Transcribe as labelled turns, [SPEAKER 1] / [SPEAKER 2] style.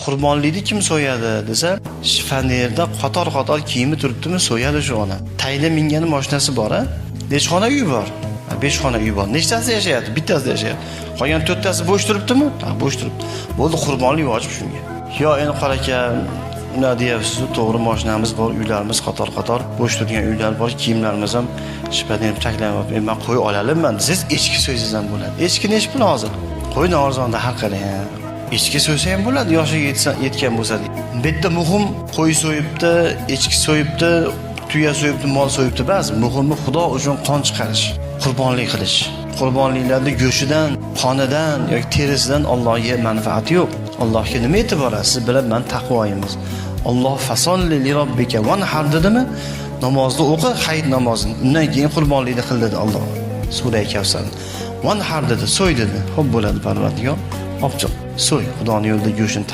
[SPEAKER 1] Qurbonlikni kim so'yadi desa, Shifanerda qator kiyimi turibdimi, so'yadi shu ona. Tayla mingani mashinasi bor-a? 5 xona uy bor. 5 xona uy bor. Nechtasi yashayapti? Bittasida yashayapti. Qolgan 4tasi bo'sh turibdimi? Ha, bo'sh turibdi. Bo'ldi, qurbonlik vojib shunga. Yo, endi qara aka, nima deyapsiz? To'g'ri, mashinamiz bor, uylarimiz qator bo'sh turgan uylar bor, kiyimlarimiz ham Shifaner taklanyapti. Men qo'y olamanman. Siz echki so'ysiz ham bo'ladi. Echki nech pul hozir? Qo'yni arzonda har qalay. Echki so'ysa ham bo'ladi, yoshiga yetgan bo'lsa. Bu yerda muhim qo'y so'yibdi, echki so'yibdi, tuya so'yibdi, mol so'yibdi ba'zi. Muhimi Xudo uchun qon chiqarish, qurbonlik qilish. Qurbonliklarda go'shidan, qonidan yoki terisidan Allohga manfaati yo'q. Allohga nima e'tibor? Siz bilan men taqvoyimiz. Alloh fasolli li robbika wanhar dedimi? Namozni o'qi, hayit namozini. Undan keyin qurbonlikni qil dedi Alloh. Sura Kavsar. Wanhar dedi, so'y dedi. Xo'p bo'ladi Parvardigor. Obchiq, so'y, Xudoning yo'lida go'shini